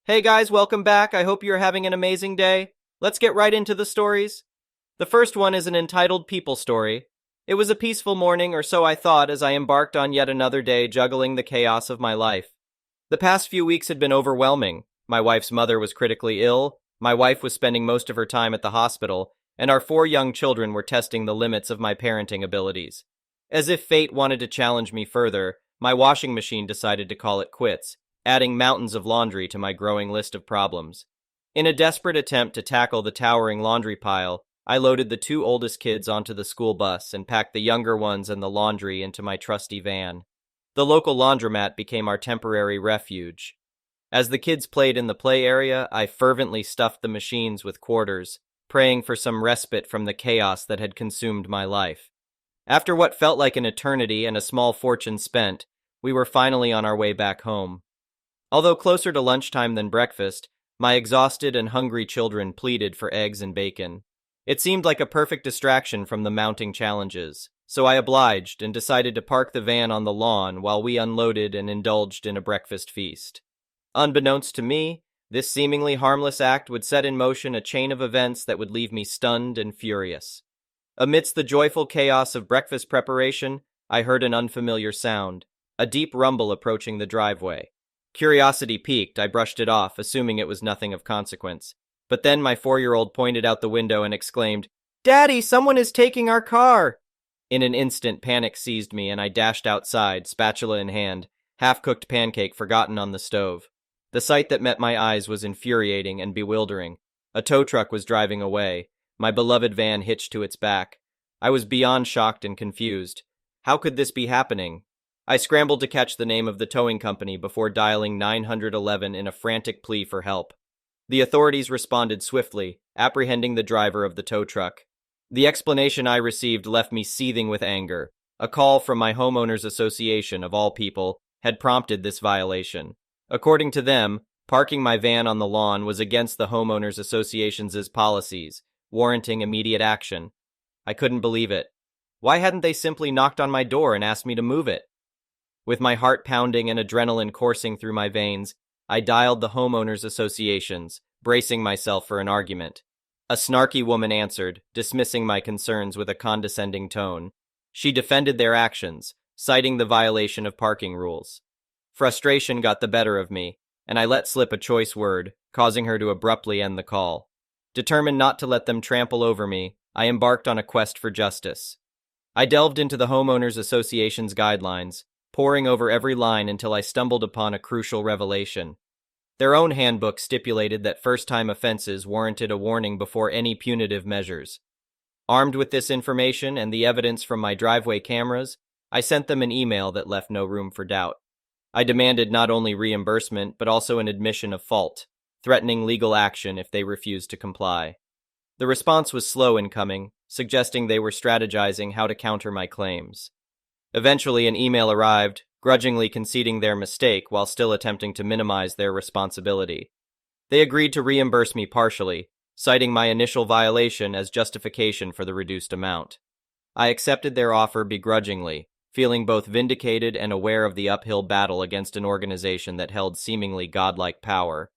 Hey guys, welcome back. I hope you're having an amazing day. Let's get right into the stories. The first one is an entitled People Story. It was a peaceful morning, or so I thought, as I embarked on yet another day juggling the chaos of my life. The past few weeks had been overwhelming. My wife's mother was critically ill, my wife was spending most of her time at the hospital, and our four young children were testing the limits of my parenting abilities. As if fate wanted to challenge me further, my washing machine decided to call it quits, adding mountains of laundry to my growing list of problems. In a desperate attempt to tackle the towering laundry pile, I loaded the two oldest kids onto the school bus and packed the younger ones and the laundry into my trusty van. The local laundromat became our temporary refuge. As the kids played in the play area, I fervently stuffed the machines with quarters, praying for some respite from the chaos that had consumed my life. After what felt like an eternity and a small fortune spent, we were finally on our way back home. Although closer to lunchtime than breakfast, my exhausted and hungry children pleaded for eggs and bacon. It seemed like a perfect distraction from the mounting challenges, so I obliged and decided to park the van on the lawn while we unloaded and indulged in a breakfast feast. Unbeknownst to me, this seemingly harmless act would set in motion a chain of events that would leave me stunned and furious. Amidst the joyful chaos of breakfast preparation, I heard an unfamiliar sound, a deep rumble approaching the driveway. Curiosity piqued, I brushed it off, assuming it was nothing of consequence. But then my 4-year-old pointed out the window and exclaimed, "Daddy, someone is taking our car!" In an instant, panic seized me, and I dashed outside, spatula in hand, half-cooked pancake forgotten on the stove. The sight that met my eyes was infuriating and bewildering. A tow truck was driving away, my beloved van hitched to its back. I was beyond shocked and confused. How could this be happening? I scrambled to catch the name of the towing company before dialing 911 in a frantic plea for help. The authorities responded swiftly, apprehending the driver of the tow truck. The explanation I received left me seething with anger. A call from my homeowners association, of all people, had prompted this violation. According to them, parking my van on the lawn was against the homeowners association's policies, warranting immediate action. I couldn't believe it. Why hadn't they simply knocked on my door and asked me to move it? With my heart pounding and adrenaline coursing through my veins, I dialed the homeowners associations, bracing myself for an argument. A snarky woman answered, dismissing my concerns with a condescending tone. She defended their actions, citing the violation of parking rules. Frustration got the better of me, and I let slip a choice word, causing her to abruptly end the call. Determined not to let them trample over me, I embarked on a quest for justice. I delved into the homeowners association's guidelines, poring over every line until I stumbled upon a crucial revelation. Their own handbook stipulated that first-time offenses warranted a warning before any punitive measures. Armed with this information and the evidence from my driveway cameras, I sent them an email that left no room for doubt. I demanded not only reimbursement but also an admission of fault, threatening legal action if they refused to comply. The response was slow in coming, suggesting they were strategizing how to counter my claims. Eventually, an email arrived, grudgingly conceding their mistake while still attempting to minimize their responsibility. They agreed to reimburse me partially, citing my initial violation as justification for the reduced amount. I accepted their offer begrudgingly, feeling both vindicated and aware of the uphill battle against an organization that held seemingly godlike power.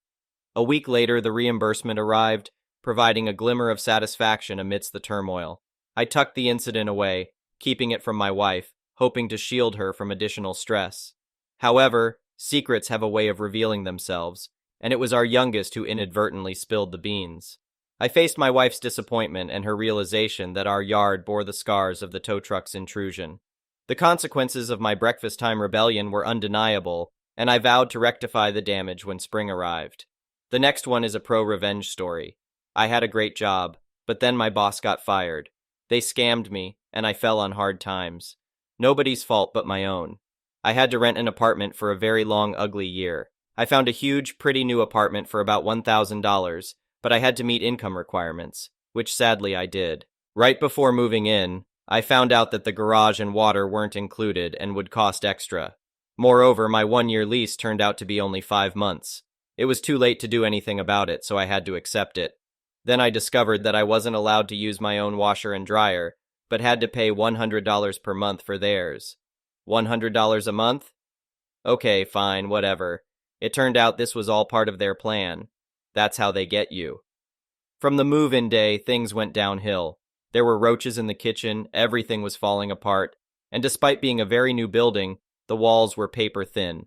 A week later, the reimbursement arrived, providing a glimmer of satisfaction amidst the turmoil. I tucked the incident away, keeping it from my wife, hoping to shield her from additional stress. However, secrets have a way of revealing themselves, and it was our youngest who inadvertently spilled the beans. I faced my wife's disappointment and her realization that our yard bore the scars of the tow truck's intrusion. The consequences of my breakfast time rebellion were undeniable, and I vowed to rectify the damage when spring arrived. The next one is a pro-revenge story. I had a great job, but then my boss got fired. They scammed me, and I fell on hard times. Nobody's fault but my own. I had to rent an apartment for a very long, ugly year. I found a huge, pretty new apartment for about $1,000, but I had to meet income requirements, which sadly I did. Right before moving in, I found out that the garage and water weren't included and would cost extra. Moreover, my 1-year lease turned out to be only 5 months. It was too late to do anything about it, so I had to accept it. Then I discovered that I wasn't allowed to use my own washer and dryer, but had to pay $100 per month for theirs. $100 a month? Okay, fine, whatever. It turned out this was all part of their plan. That's how they get you. From the move-in day, things went downhill. There were roaches in the kitchen, everything was falling apart, and despite being a very new building, the walls were paper thin.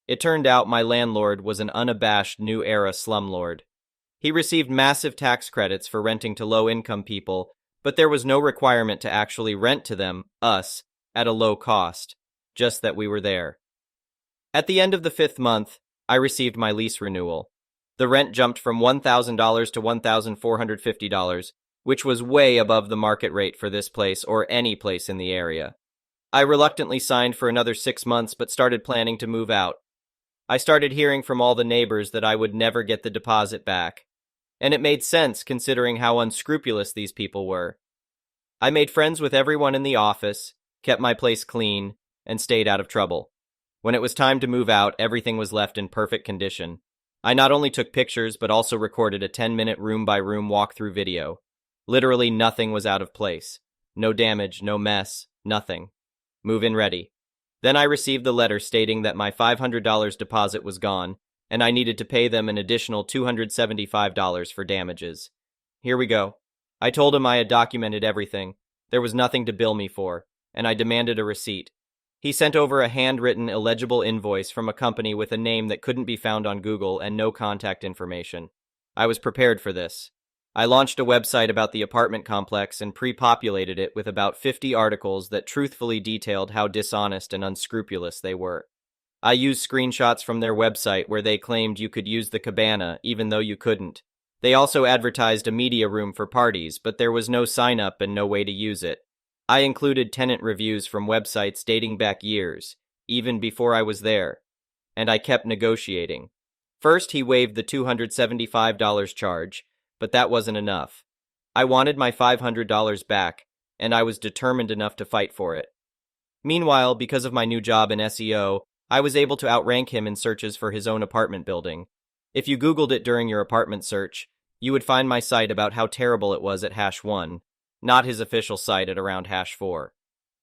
It turned out my landlord was an unabashed new-era slumlord. He received massive tax credits for renting to low-income people, but there was no requirement to actually rent to them, us, at a low cost, just that we were there. At the end of the 5th month, I received my lease renewal. The rent jumped from $1,000 to $1,450, which was way above the market rate for this place or any place in the area. I reluctantly signed for another 6 months but started planning to move out. I started hearing from all the neighbors that I would never get the deposit back. And it made sense considering how unscrupulous these people were. I made friends with everyone in the office, kept my place clean, and stayed out of trouble. When it was time to move out, everything was left in perfect condition. I not only took pictures, but also recorded a 10-minute room-by-room walkthrough video. Literally nothing was out of place. No damage, no mess, nothing. Move-in ready. Then I received the letter stating that my $500 deposit was gone, and I needed to pay them an additional $275 for damages. Here we go. I told him I had documented everything. There was nothing to bill me for, and I demanded a receipt. He sent over a handwritten, illegible invoice from a company with a name that couldn't be found on Google and no contact information. I was prepared for this. I launched a website about the apartment complex and pre-populated it with about 50 articles that truthfully detailed how dishonest and unscrupulous they were. I used screenshots from their website where they claimed you could use the cabana even though you couldn't. They also advertised a media room for parties, but there was no sign-up and no way to use it. I included tenant reviews from websites dating back years, even before I was there. And I kept negotiating. First, he waived the $275 charge, but that wasn't enough. I wanted my $500 back, and I was determined enough to fight for it. Meanwhile, because of my new job in SEO, I was able to outrank him in searches for his own apartment building. If you Googled it during your apartment search, you would find my site about how terrible it was at #1, not his official site at around #4.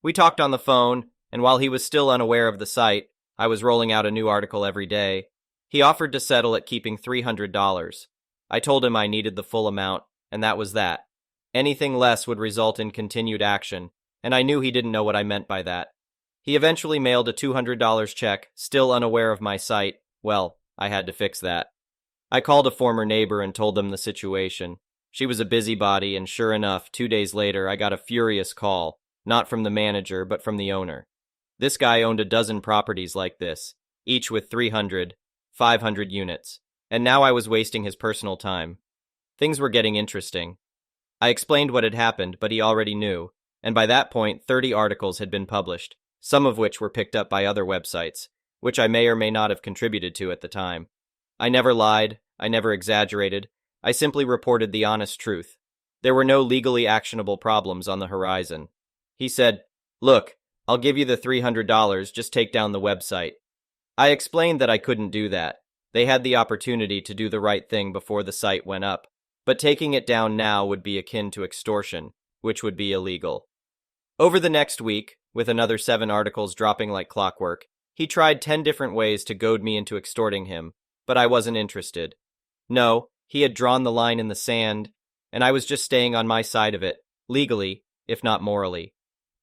We talked on the phone, and while he was still unaware of the site, I was rolling out a new article every day. He offered to settle at keeping $300. I told him I needed the full amount, and that was that. Anything less would result in continued action, and I knew he didn't know what I meant by that. He eventually mailed a $200 check, still unaware of my site. Well, I had to fix that. I called a former neighbor and told them the situation. She was a busybody, and sure enough, 2 days later, I got a furious call, not from the manager, but from the owner. This guy owned a dozen properties like this, each with 300, 500 units, and now I was wasting his personal time. Things were getting interesting. I explained what had happened, but he already knew, and by that point, 30 articles had been published, some of which were picked up by other websites, which I may or may not have contributed to at the time. I never lied, I never exaggerated, I simply reported the honest truth. There were no legally actionable problems on the horizon. He said, "Look, I'll give you the $300, just take down the website." I explained that I couldn't do that. They had the opportunity to do the right thing before the site went up, but taking it down now would be akin to extortion, which would be illegal. Over the next week, with another 7 articles dropping like clockwork, he tried 10 different ways to goad me into extorting him, but I wasn't interested. No, he had drawn the line in the sand, and I was just staying on my side of it, legally, if not morally.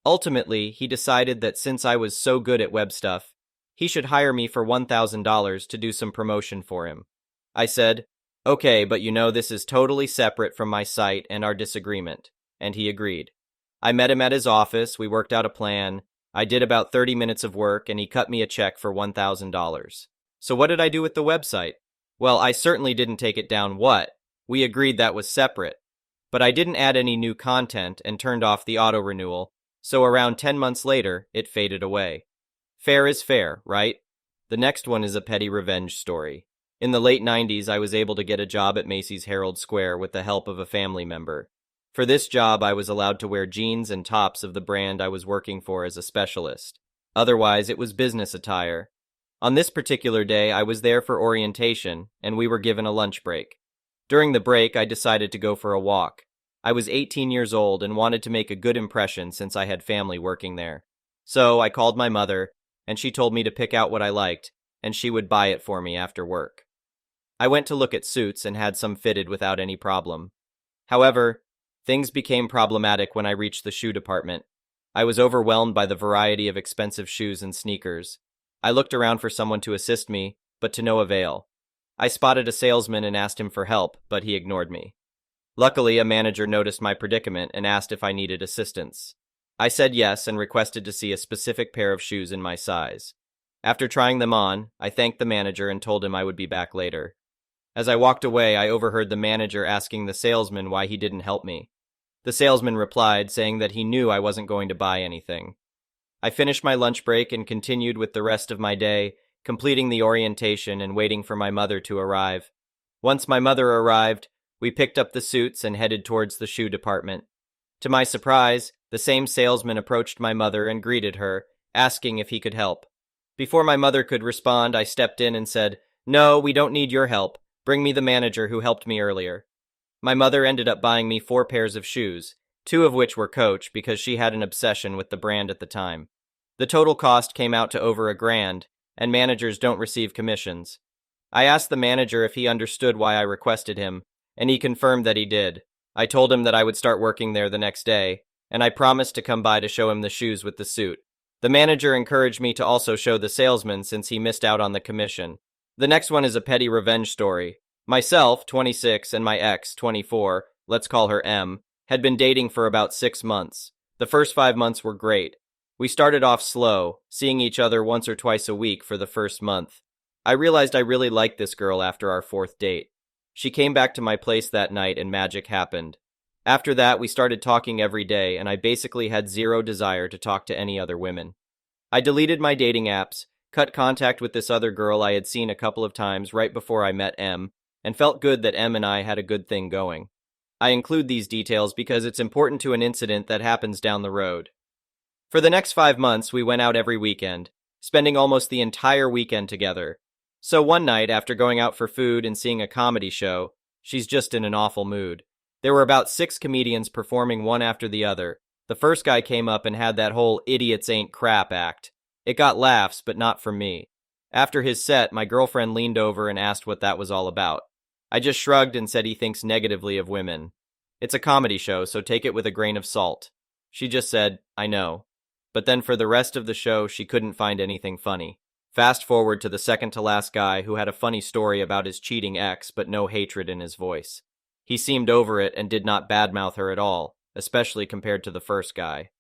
Ultimately, he decided that since I was so good at web stuff, he should hire me for $1,000 to do some promotion for him. I said, "Okay, but you know this is totally separate from my site and our disagreement," and he agreed. I met him at his office, we worked out a plan, I did about 30 minutes of work, and he cut me a check for $1,000. So what did I do with the website? Well, I certainly didn't take it down. We agreed that was separate. But I didn't add any new content and turned off the auto-renewal, so around 10 months later, it faded away. Fair is fair, right? The next one is a petty revenge story. In the late 90s, I was able to get a job at Macy's Herald Square with the help of a family member. For this job, I was allowed to wear jeans and tops of the brand I was working for as a specialist. Otherwise, it was business attire. On this particular day, I was there for orientation, and we were given a lunch break. During the break, I decided to go for a walk. I was 18 years old and wanted to make a good impression since I had family working there. So I called my mother, and she told me to pick out what I liked, and she would buy it for me after work. I went to look at suits and had some fitted without any problem. However, things became problematic when I reached the shoe department. I was overwhelmed by the variety of expensive shoes and sneakers. I looked around for someone to assist me, but to no avail. I spotted a salesman and asked him for help, but he ignored me. Luckily, a manager noticed my predicament and asked if I needed assistance. I said yes and requested to see a specific pair of shoes in my size. After trying them on, I thanked the manager and told him I would be back later. As I walked away, I overheard the manager asking the salesman why he didn't help me. The salesman replied, saying that he knew I wasn't going to buy anything. I finished my lunch break and continued with the rest of my day, completing the orientation and waiting for my mother to arrive. Once my mother arrived, we picked up the suits and headed towards the shoe department. To my surprise, the same salesman approached my mother and greeted her, asking if he could help. Before my mother could respond, I stepped in and said, "No, we don't need your help. Bring me the manager who helped me earlier." My mother ended up buying me 4 pairs of shoes, 2 of which were Coach because she had an obsession with the brand at the time. The total cost came out to over $1,000, and managers don't receive commissions. I asked the manager if he understood why I requested him, and he confirmed that he did. I told him that I would start working there the next day, and I promised to come by to show him the shoes with the suit. The manager encouraged me to also show the salesman since he missed out on the commission. The next one is a petty revenge story. Myself, 26, and my ex, 24, let's call her M, had been dating for about 6 months. The first 5 months were great. We started off slow, seeing each other once or twice a week for the first month. I realized I really liked this girl after our 4th date. She came back to my place that night and magic happened. After that, we started talking every day, and I basically had zero desire to talk to any other women. I deleted my dating apps, cut contact with this other girl I had seen a couple of times right before I met M, and felt good that M and I had a good thing going. I include these details because it's important to an incident that happens down the road. For the next 5 months, we went out every weekend, spending almost the entire weekend together. So one night, after going out for food and seeing a comedy show, she's just in an awful mood. There were about 6 comedians performing one after the other. The first guy came up and had that whole idiots ain't crap act. It got laughs, but not from me. After his set, my girlfriend leaned over and asked what that was all about. I just shrugged and said he thinks negatively of women. It's a comedy show, so take it with a grain of salt. She just said, I know. But then for the rest of the show, she couldn't find anything funny. Fast forward to the second to last guy who had a funny story about his cheating ex, but no hatred in his voice. He seemed over it and did not badmouth her at all, especially compared to the first guy.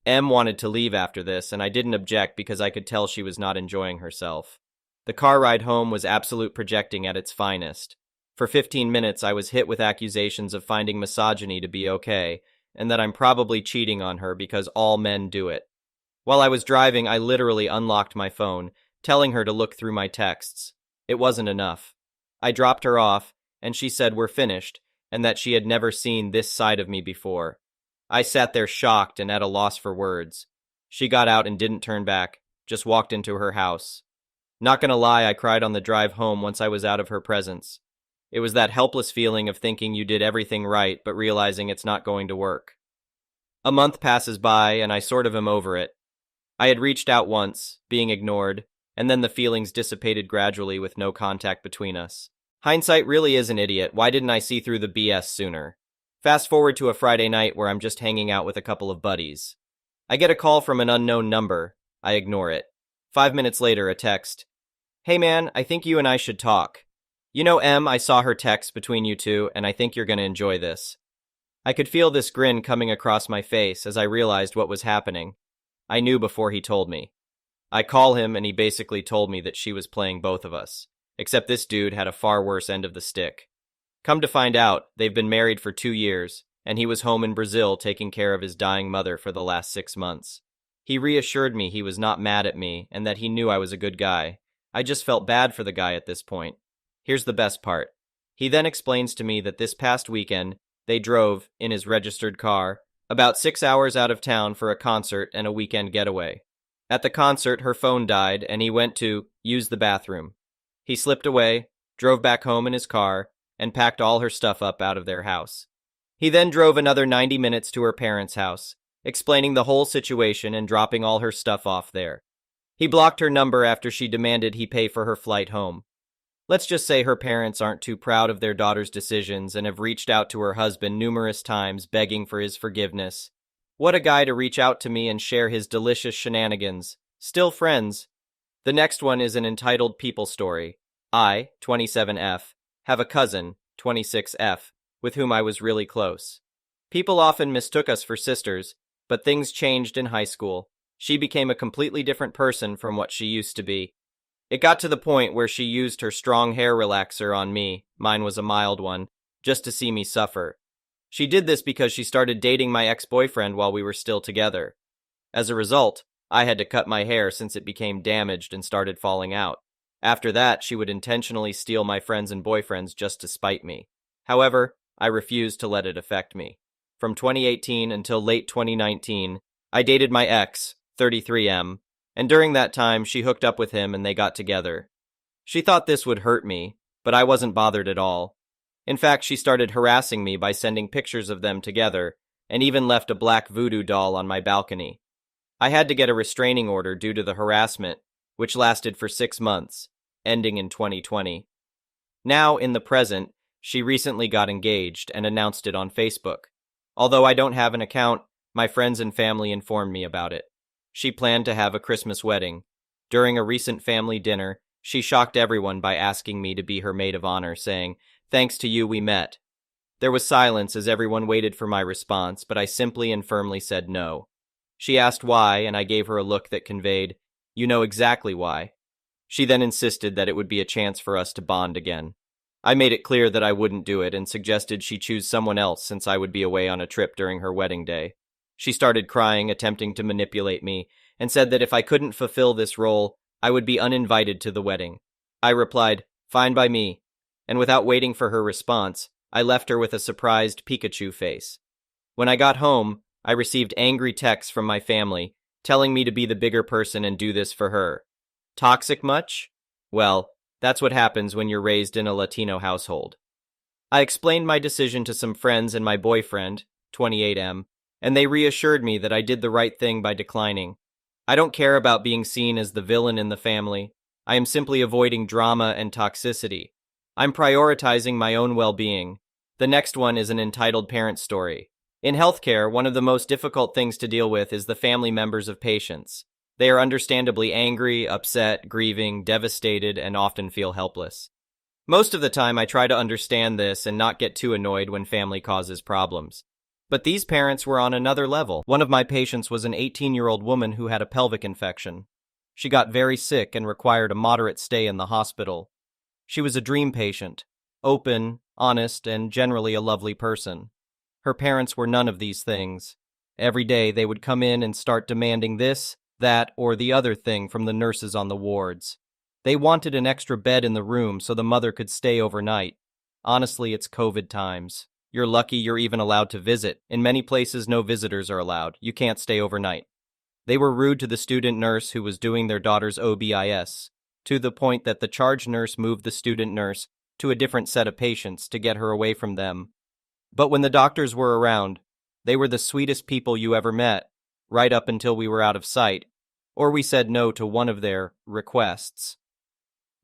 M wanted to leave after this, and I didn't object because I could tell she was not enjoying herself. The car ride home was absolute projecting at its finest. For 15 minutes, I was hit with accusations of finding misogyny to be okay, and that I'm probably cheating on her because all men do it. While I was driving, I literally unlocked my phone, telling her to look through my texts. It wasn't enough. I dropped her off, and she said we're finished, and that she had never seen this side of me before. I sat there shocked and at a loss for words. She got out and didn't turn back, just walked into her house. Not gonna lie, I cried on the drive home once I was out of her presence. It was that helpless feeling of thinking you did everything right, but realizing it's not going to work. A month passes by, and I sort of am over it. I had reached out once, being ignored, and then the feelings dissipated gradually with no contact between us. Hindsight really is an idiot. Why didn't I see through the BS sooner? Fast forward to a Friday night where I'm just hanging out with a couple of buddies. I get a call from an unknown number. I ignore it. 5 minutes later, a text. Hey man, I think you and I should talk. You know M, I saw her text between you two, and I think you're gonna enjoy this. I could feel this grin coming across my face as I realized what was happening. I knew before he told me. I call him and he basically told me that she was playing both of us, except this dude had a far worse end of the stick. Come to find out, they've been married for 2 years, and he was home in Brazil taking care of his dying mother for the last 6 months. He reassured me he was not mad at me and that he knew I was a good guy. I just felt bad for the guy at this point. Here's the best part. He then explains to me that this past weekend, they drove, in his registered car, about 6 hours out of town for a concert and a weekend getaway. At the concert, her phone died, and he went to use the bathroom. He slipped away, drove back home in his car, and packed all her stuff up out of their house. He then drove another 90 minutes to her parents' house, explaining the whole situation and dropping all her stuff off there. He blocked her number after she demanded he pay for her flight home. Let's just say her parents aren't too proud of their daughter's decisions and have reached out to her husband numerous times begging for his forgiveness. What a guy to reach out to me and share his delicious shenanigans. Still friends. The next one is an entitled people story. I, 27F, have a cousin, 26F, with whom I was really close. People often mistook us for sisters, but things changed in high school. She became a completely different person from what she used to be. It got to the point where she used her strong hair relaxer on me, mine was a mild one, just to see me suffer. She did this because she started dating my ex-boyfriend while we were still together. As a result, I had to cut my hair since it became damaged and started falling out. After that, she would intentionally steal my friends and boyfriends just to spite me. However, I refused to let it affect me. From 2018 until late 2019, I dated my ex, 33M, and during that time, she hooked up with him and they got together. She thought this would hurt me, but I wasn't bothered at all. In fact, she started harassing me by sending pictures of them together, and even left a black voodoo doll on my balcony. I had to get a restraining order due to the harassment, which lasted for 6 months, ending in 2020. Now, in the present, she recently got engaged and announced it on Facebook. Although I don't have an account, my friends and family informed me about it. She planned to have a Christmas wedding. During a recent family dinner, she shocked everyone by asking me to be her maid of honor, saying, "Thanks to you, we met." There was silence as everyone waited for my response, but I simply and firmly said no. She asked why, and I gave her a look that conveyed, "You know exactly why." She then insisted that it would be a chance for us to bond again. I made it clear that I wouldn't do it and suggested she choose someone else since I would be away on a trip during her wedding day. She started crying, attempting to manipulate me, and said that if I couldn't fulfill this role, I would be uninvited to the wedding. I replied, "Fine by me," and without waiting for her response, I left her with a surprised Pikachu face. When I got home, I received angry texts from my family, telling me to be the bigger person and do this for her. Toxic much? Well, that's what happens when you're raised in a Latino household. I explained my decision to some friends and my boyfriend, 28M, and they reassured me that I did the right thing by declining. I don't care about being seen as the villain in the family. I am simply avoiding drama and toxicity. I'm prioritizing my own well-being. The next one is an entitled parent story. In healthcare, one of the most difficult things to deal with is the family members of patients. They are understandably angry, upset, grieving, devastated, and often feel helpless. Most of the time, I try to understand this and not get too annoyed when family causes problems. But these parents were on another level. One of my patients was an 18-year-old woman who had a pelvic infection. She got very sick and required a moderate stay in the hospital. She was a dream patient, open, honest, and generally a lovely person. Her parents were none of these things. Every day they would come in and start demanding this, that, or the other thing from the nurses on the wards. They wanted an extra bed in the room so the mother could stay overnight. Honestly, it's COVID times. You're lucky you're even allowed to visit. In many places, no visitors are allowed. You can't stay overnight. They were rude to the student nurse who was doing their daughter's OBIS, to the point that the charge nurse moved the student nurse to a different set of patients to get her away from them. But when the doctors were around, they were the sweetest people you ever met, right up until we were out of sight, or we said no to one of their requests.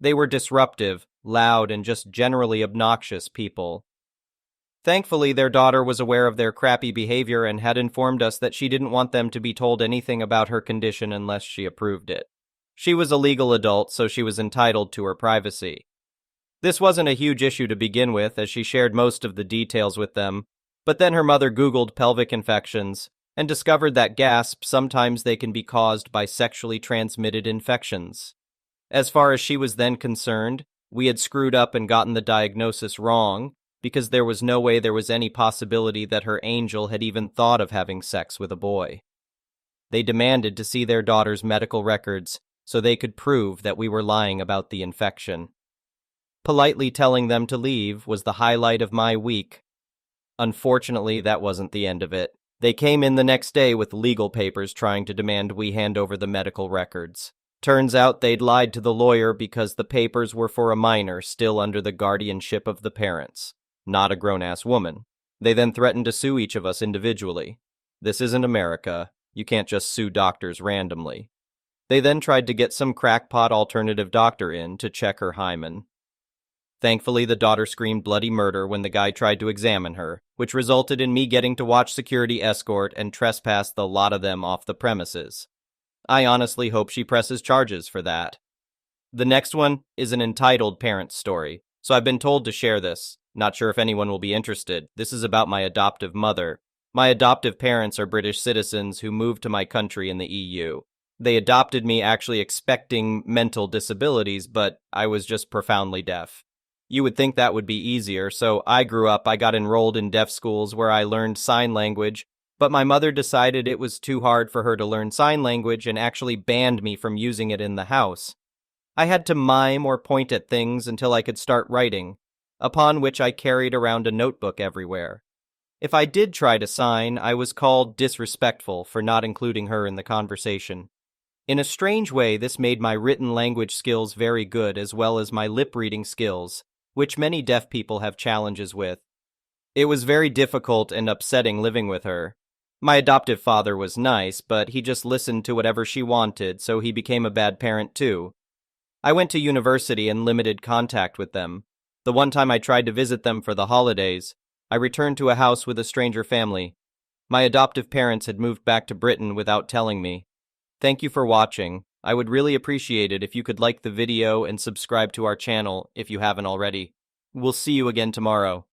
They were disruptive, loud, and just generally obnoxious people. Thankfully, their daughter was aware of their crappy behavior and had informed us that she didn't want them to be told anything about her condition unless she approved it. She was a legal adult, so she was entitled to her privacy. This wasn't a huge issue to begin with, as she shared most of the details with them, but then her mother Googled pelvic infections and discovered that gasp sometimes they can be caused by sexually transmitted infections. As far as she was then concerned, we had screwed up and gotten the diagnosis wrong, because there was no way there was any possibility that her angel had even thought of having sex with a boy. They demanded to see their daughter's medical records so they could prove that we were lying about the infection. Politely telling them to leave was the highlight of my week. Unfortunately, that wasn't the end of it. They came in the next day with legal papers trying to demand we hand over the medical records. Turns out they'd lied to the lawyer because the papers were for a minor still under the guardianship of the parents, not a grown-ass woman. They then threatened to sue each of us individually. This isn't America. You can't just sue doctors randomly. They then tried to get some crackpot alternative doctor in to check her hymen. Thankfully, the daughter screamed bloody murder when the guy tried to examine her, which resulted in me getting to watch security escort and trespass the lot of them off the premises. I honestly hope she presses charges for that. The next one is an entitled parent's story, so I've been told to share this. Not sure if anyone will be interested. This is about my adoptive mother. My adoptive parents are British citizens who moved to my country in the EU. They adopted me actually expecting mental disabilities, but I was just profoundly deaf. You would think that would be easier, so I got enrolled in deaf schools where I learned sign language, but my mother decided it was too hard for her to learn sign language and actually banned me from using it in the house. I had to mime or point at things until I could start writing, upon which I carried around a notebook everywhere. If I did try to sign, I was called disrespectful for not including her in the conversation. In a strange way, this made my written language skills very good as well as my lip-reading skills, which many deaf people have challenges with. It was very difficult and upsetting living with her. My adoptive father was nice, but he just listened to whatever she wanted, so he became a bad parent too. I went to university and limited contact with them. The one time I tried to visit them for the holidays, I returned to a house with a stranger family. My adoptive parents had moved back to Britain without telling me. Thank you for watching. I would really appreciate it if you could like the video and subscribe to our channel if you haven't already. We'll see you again tomorrow.